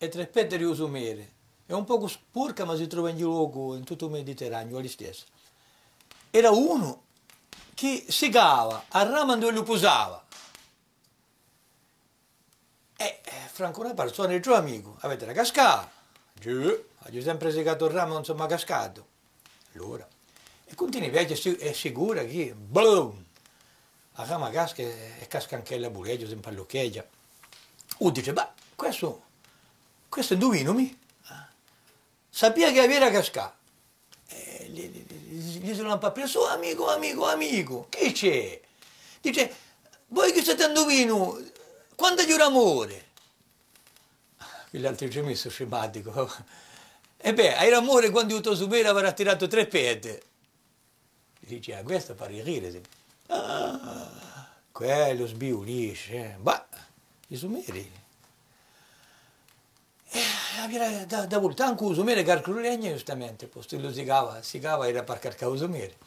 e tre petteri usumere. È un po' sporca, ma si trova in luogo in tutto il Mediterraneo, lì stesso. Era uno che segava a rama dove lo posava. E Franco una persona, il tuo amico, avete la cascata? Giù, ho sempre segato il ramo, non sono mai cascato. Allora, e continui vecchio è sicura che, boom, la rama casca e casca anche la bureggio, si impalloccheggia. Dice, beh, questo indovinami, sapeva che aveva cascato. Gli sono un po' preso, amico, che c'è? Dice, voi che siete indovino, quando giura amore? Gli altri ci messo scematico. E beh, hai l'amore quando io subire avrà tirato tre pete. Dice, questo fa ridere. Quello sbiulisce. Bah, i sumeri. Da volta anche usumere carcru legna giustamente, posto lo sigava era per carcare usumere.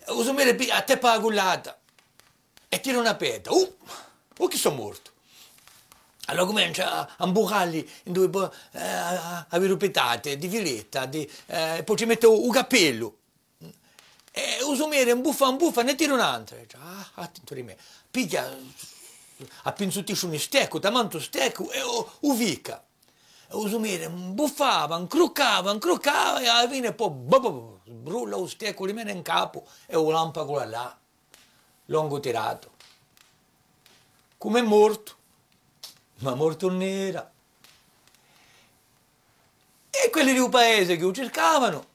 Usumere a te pagullata e tira una peta. Che sono morto. Allora comincia a imbucarli in due avere petate di filetta, poi ci mette un cappello. E usumere un buffa, ne tira un'altra. Attento di me. Piglia, appinzutisce un stecco, tamanto stecco e uvica. Usumere buffava, incroccava e alla fine poi brulla lo stecco, rimane in capo e un lampago là, lungo tirato. Come è morto, ma morto nera. E quelli di un paese che lo cercavano,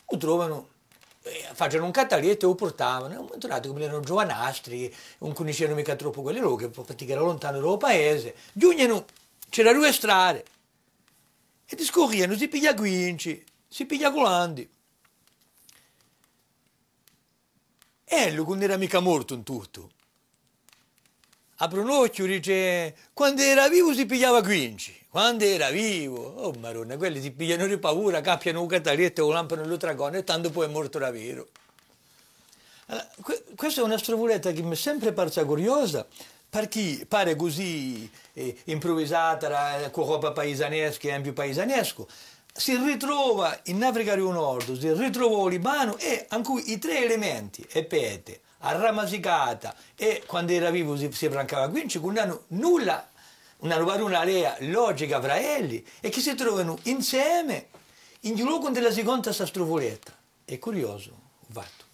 lo trovano, facevano un cataletto e lo portavano. E un trovato come erano giovanastri, non conoscevano mica troppo quelli loro, che praticamente era lontano dal paese. Giugnano, c'era due strade. E discorriano, si piglia quinci, si piglia colandi. E lui non era mica morto in tutto. Apre un occhio e dice, quando era vivo si pigliava quinci, quando era vivo. Oh maronna, quelli si pigliano di paura, cappiano un cataletto o lampano lo dragone e tanto poi è morto davvero. Allora, questa è una strovoletta che mi è sempre parsa curiosa, perché pare così improvvisata, con roba paesanesca e ampio paesanesco, si ritrova in Africa del Nord, si ritrova il Libano e anche i tre elementi, e pete, a ramasicata e quando era vivo si brancava quinci, non hanno nulla, una lea logica fra elli e che si trovano insieme in luogo della seconda strovoletta. È curioso, fatto.